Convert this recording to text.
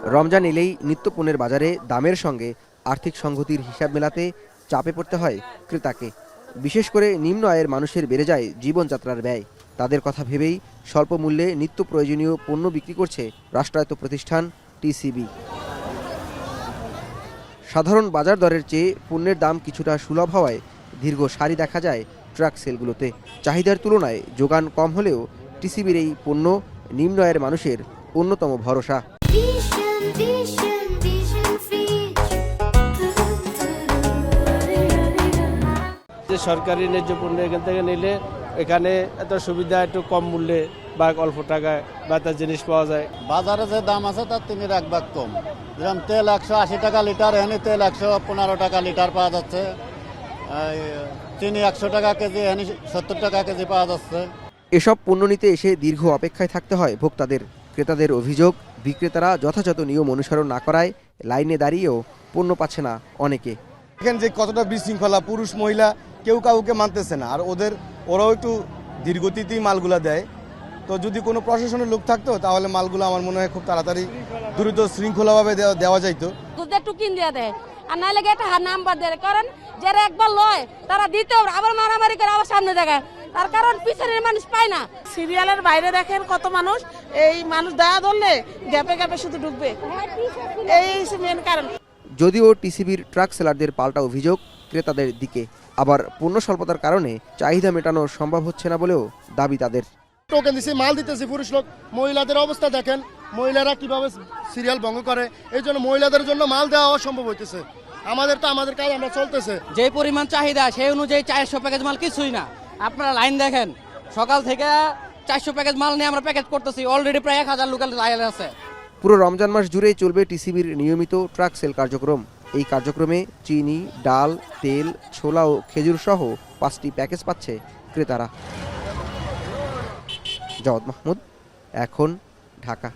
রমজান এলেই নিত্যপণ্যের বাজারে দামের সঙ্গে আর্থিক সংগতির হিসাব মেলাতে চাপে পড়তে হয় ক্রেতাকে। বিশেষ করে নিম্ন আয়ের মানুষের বেড়ে যায় জীবনযাত্রার ব্যয়। তাদের কথা ভেবেই স্বল্প মূল্যে নিত্য প্রয়োজনীয় পণ্য বিক্রি করছে রাষ্ট্রায়ত্ত প্রতিষ্ঠান টিসিবি। সাধারণ বাজার দরের চেয়ে পণ্যের দাম কিছুটা সুলভ হওয়ায় দীর্ঘ সারি দেখা যায় ট্রাক সেলগুলোতে। চাহিদার তুলনায় যোগান কম হলেও টিসিবির এই পণ্য নিম্ন আয়ের মানুষের অন্যতম ভরসা। সরকারি ন্যায্য পণ্য এখান থেকে নিলে এখানে এত সুবিধা, একটু কম মূল্যে বা অল্প টাকায় বেতার জিনিস পাওয়া যায়। বাজারে যে দাম আছে তার 3 ভাগ কম। যেরকম তেল 180 টাকা লিটার, এখানে তেল 115 টাকা লিটার পাওয়া যাচ্ছে। চিনি 100 টাকা কেজি, এখানে 70 টাকা কেজি পাওয়া যাচ্ছে। এসব পণ্য নিতে এসে দীর্ঘ অপেক্ষায় থাকতে হয় ভোক্তাদের। ক্রেতাদের অভিযোগ, বিক্রেতারা যথাযথ নিয়ম অনুসরণ না করায় লাইনে দাঁড়িয়েও পণ্য পাচ্ছে না অনেকে। এখানে যে কতটা বিশৃঙ্খলা, পুরুষ মহিলা কেউ কাউকে মানতেছে না, আর ওরাও একটু ধীরগতিতেই মালগুলা দেয়। তো যদি কোনো প্রশাসনের লোক থাকতো তাহলে মালগুলো আমার মনে হয় খুব তাড়াতাড়ি দ্রুত শৃঙ্খলাভাবে দেওয়া যাইতো। একটু কিন দিয়ে দেয় আর না লাগে একটা নাম্বার দেয়, কারণ যারা একবার লয় তারা দিতে আবার মারামারি করে আবার সামনে দেখায়, তার কারণ পিছনের মানুষ পায় না। সিরিয়ালের বাইরে দেখেন কত মানুষ, এই মানুষ দয়া ধরলে গ্যাপে গ্যাপে শুধু ঢুকবে, এই মেন কারণ। যদিও টিসিবির ট্রাক সেলারদের পাল্টা অভিযোগ ক্রেতাদের দিকে, আবার পণ্য স্বল্পতার কারণে চাহিদা মেটানো সম্ভব হচ্ছে না বলেও দাবি তাদের। টোকেন দিছি, মাল দিতেছি পুরুষ লোক, মহিলাদের অবস্থা দেখেন, মহিলারা কিভাবে সিরিয়াল ভঙ্গ করে। এই জন্য মহিলাদের জন্য মাল দেওয়া অসম্ভব হইতেছে। আমাদের কাজ আমরা চলতেছে। যে পরিমাণ চাহিদা সেই অনুযায়ী 400 প্যাকেজ মাল কিছুই না। আপনারা লাইন দেখেন, সকাল থেকে 400 প্যাকেজ মাল নিয়ে আমরা প্যাকেজ করতেছি, অলরেডি প্রায় 1000 লোকাল লাইন আছে। পুরো রমজান মাস জুড়েই চলবে টিসিবির নিয়মিত ট্রাক সেল কার্যক্রম। এই কার্যক্রমে চিনি, ডাল, তেল, ছোলা ও খেজুর সহ 5টি প্যাকেজ পাচ্ছে ক্রেতারা। জাওয়াদ মাহমুদ, এখন, ঢাকা।